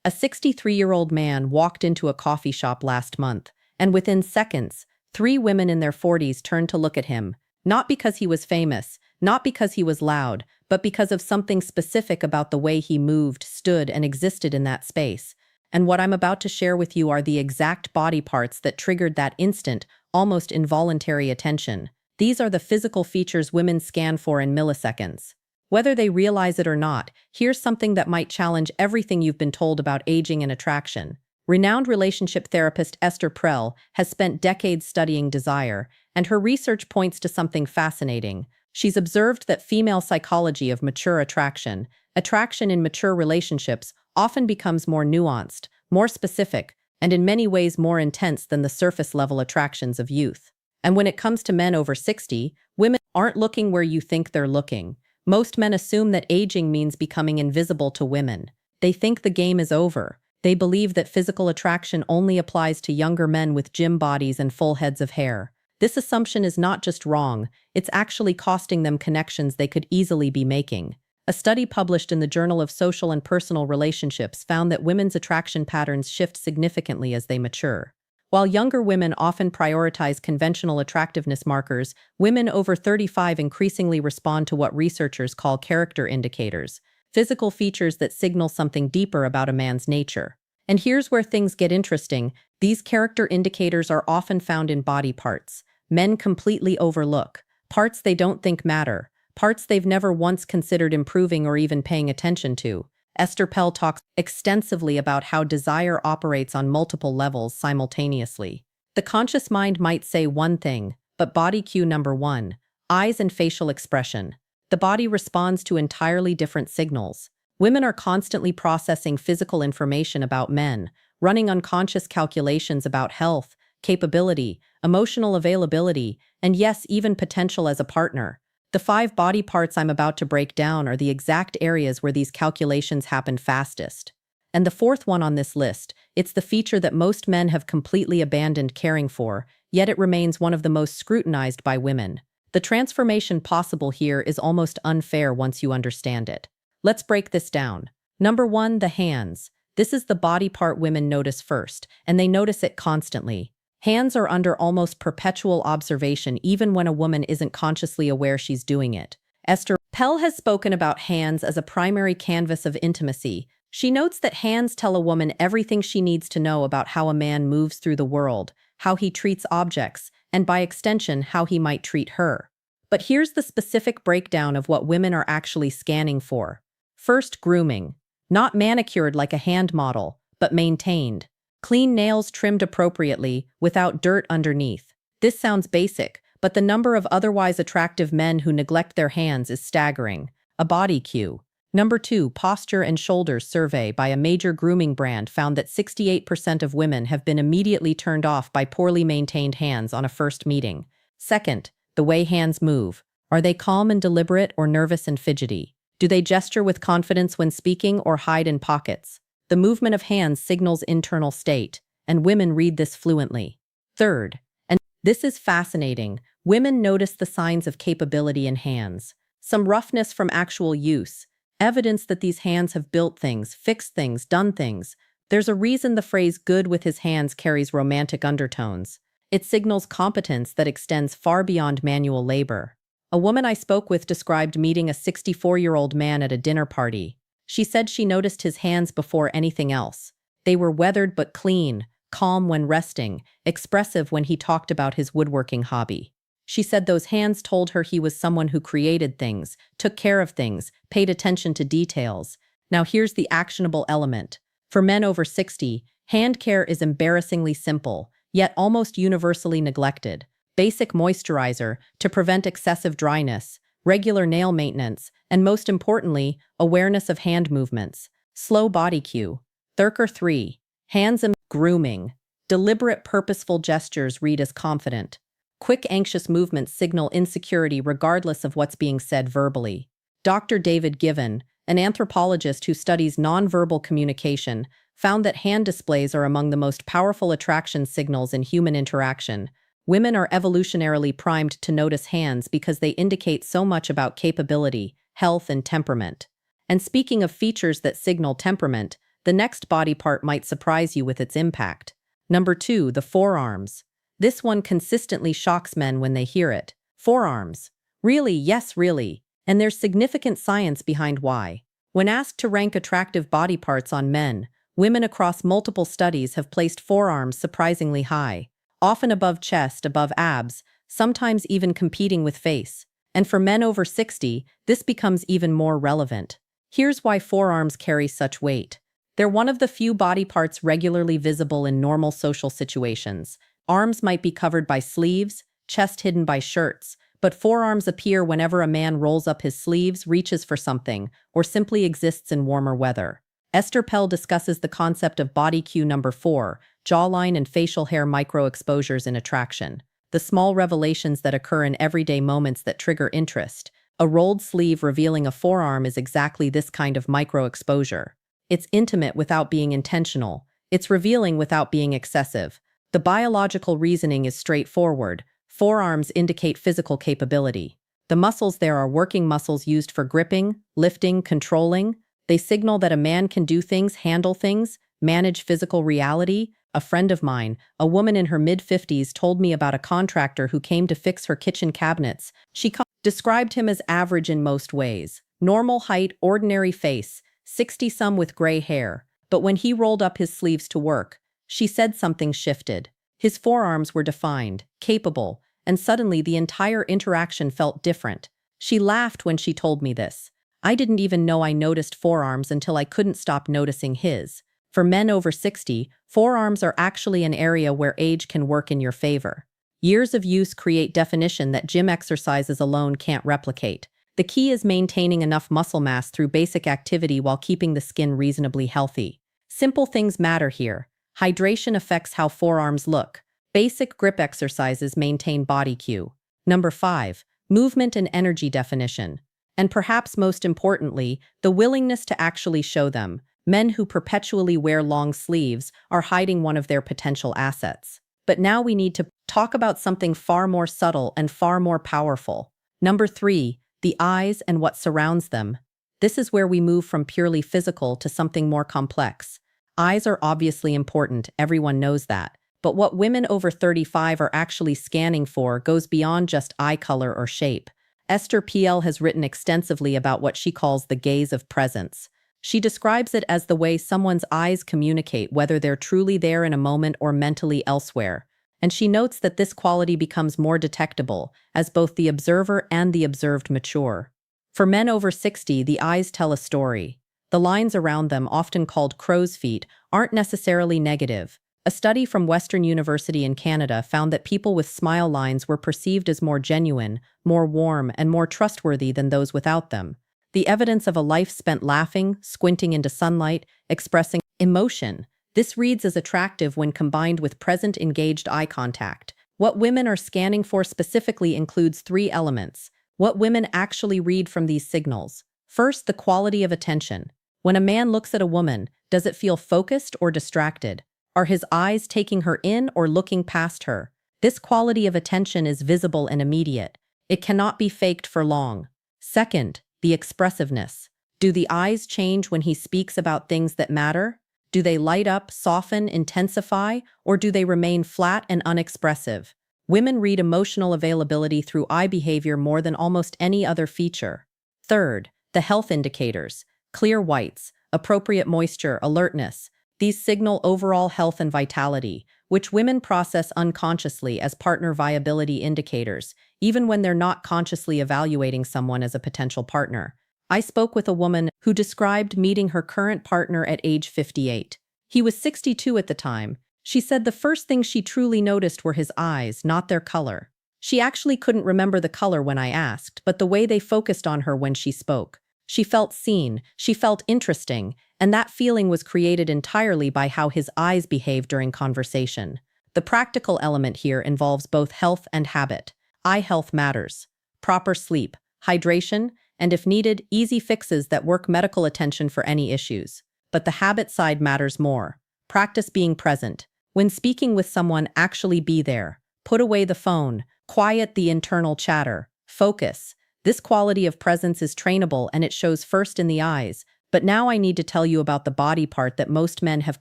A 63-year-old man walked into a coffee shop last month, and within seconds, three women in their 40s turned to look at him, not because he was famous, not because he was loud, but because of something specific about the way he moved, stood, and existed in that space. And what I'm about to share with you are the exact body parts that triggered that instant, almost involuntary attention. These are the physical features women scan for in milliseconds. Whether they realize it or not, here's something that might challenge everything you've been told about aging and attraction. Renowned relationship therapist Esther Perel has spent decades studying desire, and her research points to something fascinating. She's observed that female psychology of mature attraction in mature relationships often becomes more nuanced, more specific, and in many ways more intense than the surface-level attractions of youth. And when it comes to men over 60, women aren't looking where you think they're looking. Most men assume that aging means becoming invisible to women. They think the game is over. They believe that physical attraction only applies to younger men with gym bodies and full heads of hair. This assumption is not just wrong, it's actually costing them connections they could easily be making. A study published in the Journal of Social and Personal Relationships found that women's attraction patterns shift significantly as they mature. While younger women often prioritize conventional attractiveness markers, women over 35 increasingly respond to what researchers call character indicators, physical features that signal something deeper about a man's nature. And here's where things get interesting. These character indicators are often found in body parts men completely overlook, parts they don't think matter, parts they've never once considered improving or even paying attention to. Esther Perel talks extensively about how desire operates on multiple levels simultaneously. The conscious mind might say one thing, but body cue number one, eyes and facial expression. The body responds to entirely different signals. Women are constantly processing physical information about men, running unconscious calculations about health, capability, emotional availability, and yes, even potential as a partner. The 5 body parts I'm about to break down are the exact areas where these calculations happen fastest. And the fourth one on this list, it's the feature that most men have completely abandoned caring for, yet it remains one of the most scrutinized by women. The transformation possible here is almost unfair once you understand it. Let's break this down. Number 1, the hands. This is the body part women notice first, and they notice it constantly. Hands are under almost perpetual observation even when a woman isn't consciously aware she's doing it. Esther Perel has spoken about hands as a primary canvas of intimacy. She notes that hands tell a woman everything she needs to know about how a man moves through the world, how he treats objects, and by extension, how he might treat her. But here's the specific breakdown of what women are actually scanning for. First, grooming. Not manicured like a hand model, but maintained. Clean nails trimmed appropriately, without dirt underneath. This sounds basic, but the number of otherwise attractive men who neglect their hands is staggering. A body cue. Number 2, posture and shoulders survey by a major grooming brand found that 68% of women have been immediately turned off by poorly maintained hands on a first meeting. Second, the way hands move. Are they calm and deliberate or nervous and fidgety? Do they gesture with confidence when speaking or hide in pockets? The movement of hands signals internal state, and women read this fluently. Third, and this is fascinating, women notice the signs of capability in hands. Some roughness from actual use, evidence that these hands have built things, fixed things, done things. There's a reason the phrase "good with his hands" carries romantic undertones. It signals competence that extends far beyond manual labor. A woman I spoke with described meeting a 64-year-old man at a dinner party. She said she noticed his hands before anything else. They were weathered but clean, calm when resting, expressive when he talked about his woodworking hobby. She said those hands told her he was someone who created things, took care of things, paid attention to details. Now here's the actionable element. For men over 60, hand care is embarrassingly simple, yet almost universally neglected. Basic moisturizer to prevent excessive dryness, regular nail maintenance, and most importantly, awareness of hand movements. Slow body cue. Thurker 3. Hands and grooming. Deliberate, purposeful gestures read as confident. Quick, anxious movements signal insecurity regardless of what's being said verbally. Dr. David Given, an anthropologist who studies nonverbal communication, found that hand displays are among the most powerful attraction signals in human interaction. Women are evolutionarily primed to notice hands because they indicate so much about capability, health, and temperament. And speaking of features that signal temperament, The next body part might surprise you with its impact. Number 2, the forearms. This one consistently shocks men when they hear it. Forearms. Really, yes, really. And there's significant science behind why. When asked to rank attractive body parts on men, women across multiple studies have placed forearms surprisingly high, often above chest, above abs, sometimes even competing with face. And for men over 60, this becomes even more relevant. Here's why forearms carry such weight. They're one of the few body parts regularly visible in normal social situations. Arms might be covered by sleeves, chest hidden by shirts, but forearms appear whenever a man rolls up his sleeves, reaches for something, or simply exists in warmer weather. Esther Pell discusses the concept of body cue number 4, jawline and facial hair micro-exposures in attraction. The small revelations that occur in everyday moments that trigger interest. A rolled sleeve revealing a forearm is exactly this kind of micro-exposure. It's intimate without being intentional. It's revealing without being excessive. The biological reasoning is straightforward. Forearms indicate physical capability. The muscles there are working muscles used for gripping, lifting, controlling. They signal that a man can do things, handle things, manage physical reality. A friend of mine, a woman in her mid-50s, told me about a contractor who came to fix her kitchen cabinets. She described him as average in most ways. Normal height, ordinary face, 60-some with gray hair. But when he rolled up his sleeves to work, she said something shifted. His forearms were defined, capable, and suddenly the entire interaction felt different. She laughed when she told me this. I didn't even know I noticed forearms until I couldn't stop noticing his. For men over 60, forearms are actually an area where age can work in your favor. Years of use create definition that gym exercises alone can't replicate. The key is maintaining enough muscle mass through basic activity while keeping the skin reasonably healthy. Simple things matter here. Hydration affects how forearms look. Basic grip exercises maintain body cue. Number 5, movement and energy definition. And perhaps most importantly, the willingness to actually show them. Men who perpetually wear long sleeves are hiding one of their potential assets. But now we need to talk about something far more subtle and far more powerful. Number 3, the eyes and what surrounds them. This is where we move from purely physical to something more complex. Eyes are obviously important, everyone knows that. But what women over 35 are actually scanning for goes beyond just eye color or shape. Esther Pell has written extensively about what she calls the gaze of presence. She describes it as the way someone's eyes communicate whether they're truly there in a moment or mentally elsewhere. And she notes that this quality becomes more detectable as both the observer and the observed mature. For men over 60, the eyes tell a story. The lines around them, often called crow's feet, aren't necessarily negative. A study from Western University in Canada found that people with smile lines were perceived as more genuine, more warm, and more trustworthy than those without them. The evidence of a life spent laughing, squinting into sunlight, expressing emotion. This reads as attractive when combined with present, engaged eye contact. What women are scanning for specifically includes 3 elements. What women actually read from these signals. First, the quality of attention. When a man looks at a woman, does it feel focused or distracted? Are his eyes taking her in or looking past her? This quality of attention is visible and immediate. It cannot be faked for long. Second, the expressiveness. Do the eyes change when he speaks about things that matter? Do they light up, soften, intensify, or do they remain flat and unexpressive? Women read emotional availability through eye behavior more than almost any other feature. Third, the health indicators. Clear whites, appropriate moisture, alertness. These signal overall health and vitality, which women process unconsciously as partner viability indicators, even when they're not consciously evaluating someone as a potential partner. I spoke with a woman who described meeting her current partner at age 58. He was 62 at the time. She said the first thing she truly noticed were his eyes, not their color. She actually couldn't remember the color when I asked, but the way they focused on her when she spoke. She felt seen, she felt interesting, and that feeling was created entirely by how his eyes behaved during conversation. The practical element here involves both health and habit. Eye health matters. Proper sleep, hydration, and if needed, easy fixes that work medical attention for any issues. But the habit side matters more. Practice being present. When speaking with someone, actually be there. Put away the phone. Quiet the internal chatter. Focus. This quality of presence is trainable and it shows first in the eyes, But now I need to tell you about the body part that most men have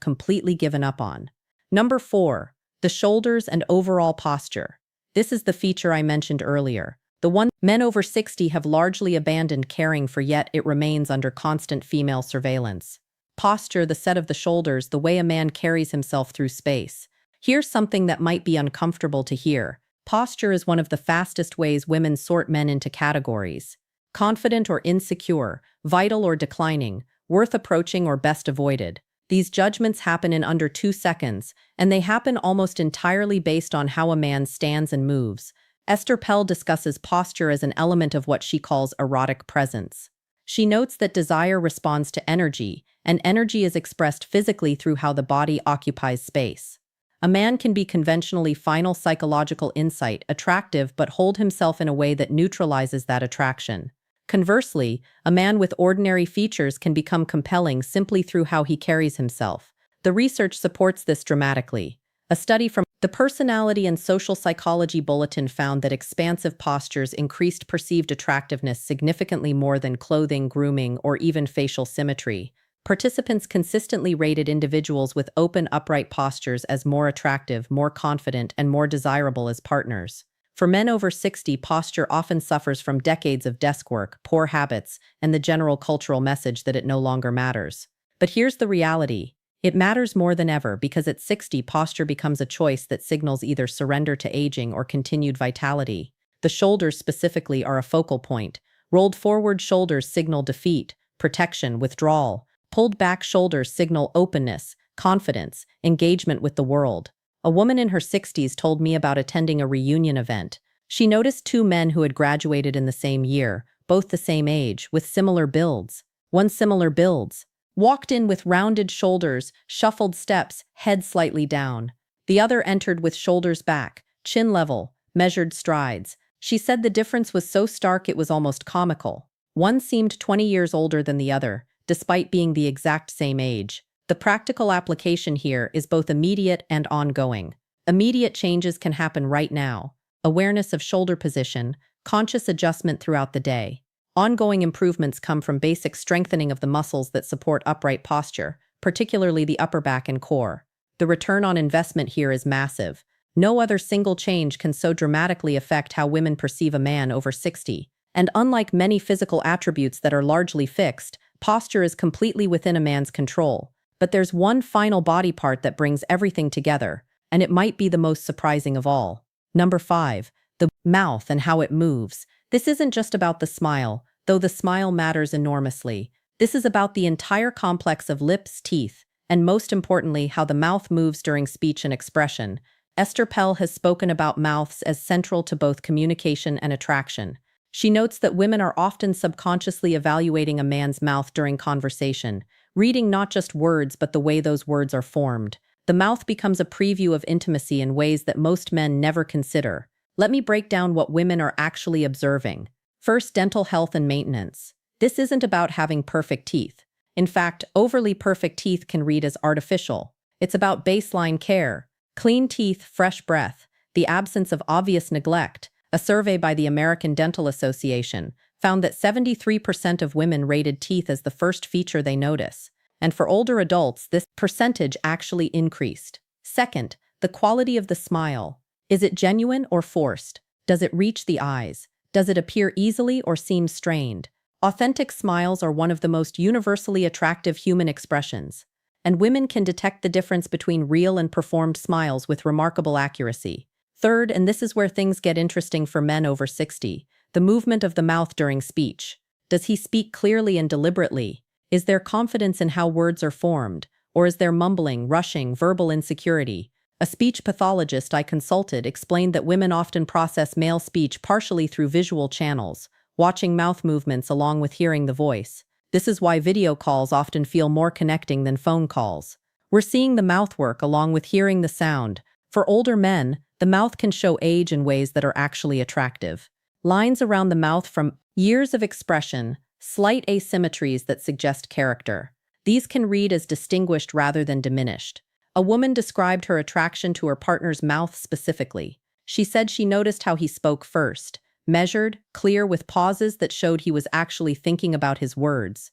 completely given up on. Number 4. The shoulders and overall posture. This is the feature I mentioned earlier. The one men over 60 have largely abandoned caring for, yet it remains under constant female surveillance. Posture, the set of the shoulders, the way a man carries himself through space. Here's something that might be uncomfortable to hear. Posture is one of the fastest ways women sort men into categories. Confident or insecure, vital or declining, worth approaching or best avoided. These judgments happen in under 2 seconds, and they happen almost entirely based on how a man stands and moves. Esther Pell discusses posture as an element of what she calls erotic presence. She notes that desire responds to energy, and energy is expressed physically through how the body occupies space. A man can be conventionally final psychological insight, attractive, but hold himself in a way that neutralizes that attraction. Conversely, a man with ordinary features can become compelling simply through how he carries himself. The research supports this dramatically. A study from the Personality and Social Psychology Bulletin found that expansive postures increased perceived attractiveness significantly more than clothing, grooming, or even facial symmetry. Participants consistently rated individuals with open, upright postures as more attractive, more confident, and more desirable as partners. For men over 60, posture often suffers from decades of desk work, poor habits, and the general cultural message that it no longer matters. But here's the reality. It matters more than ever because at 60, posture becomes a choice that signals either surrender to aging or continued vitality. The shoulders specifically are a focal point. Rolled forward shoulders signal defeat, protection, withdrawal. Pulled back shoulders signal openness, confidence, engagement with the world. A woman in her 60s told me about attending a reunion event. She noticed 2 men who had graduated in the same year, both the same age, with similar builds. One similar builds. Walked in with rounded shoulders, shuffled steps, head slightly down. The other entered with shoulders back, chin level, measured strides. She said the difference was so stark it was almost comical. One seemed 20 years older than the other, despite being the exact same age. The practical application here is both immediate and ongoing. Immediate changes can happen right now. Awareness of shoulder position, conscious adjustment throughout the day. Ongoing improvements come from basic strengthening of the muscles that support upright posture, particularly the upper back and core. The return on investment here is massive. No other single change can so dramatically affect how women perceive a man over 60. And unlike many physical attributes that are largely fixed, posture is completely within a man's control. But there's one final body part that brings everything together, and it might be the most surprising of all. Number 5. The mouth and how it moves. This isn't just about the smile, though the smile matters enormously. This is about the entire complex of lips, teeth, and most importantly, how the mouth moves during speech and expression. Esther Pell has spoken about mouths as central to both communication and attraction. She notes that women are often subconsciously evaluating a man's mouth during conversation, reading not just words but the way those words are formed. The mouth becomes a preview of intimacy in ways that most men never consider. Let me break down what women are actually observing. First, dental health and maintenance. This isn't about having perfect teeth. In fact, overly perfect teeth can read as artificial. It's about baseline care. Clean teeth, fresh breath, the absence of obvious neglect. A survey by the American Dental Association found that 73% of women rated teeth as the first feature they notice. And for older adults, this percentage actually increased. Second, the quality of the smile. Is it genuine or forced? Does it reach the eyes? Does it appear easily or seem strained? Authentic smiles are one of the most universally attractive human expressions, and women can detect the difference between real and performed smiles with remarkable accuracy. Third, and this is where things get interesting for men over 60, the movement of the mouth during speech. Does he speak clearly and deliberately? Is there confidence in how words are formed? Or is there mumbling, rushing, verbal insecurity? A speech pathologist I consulted explained that women often process male speech partially through visual channels, watching mouth movements along with hearing the voice. This is why video calls often feel more connecting than phone calls. We're seeing the mouth work along with hearing the sound. For older men, the mouth can show age in ways that are actually attractive. Lines around the mouth from years of expression, slight asymmetries that suggest character. These can read as distinguished rather than diminished. A woman described her attraction to her partner's mouth specifically. She said she noticed how he spoke first, measured, clear with pauses that showed he was actually thinking about his words.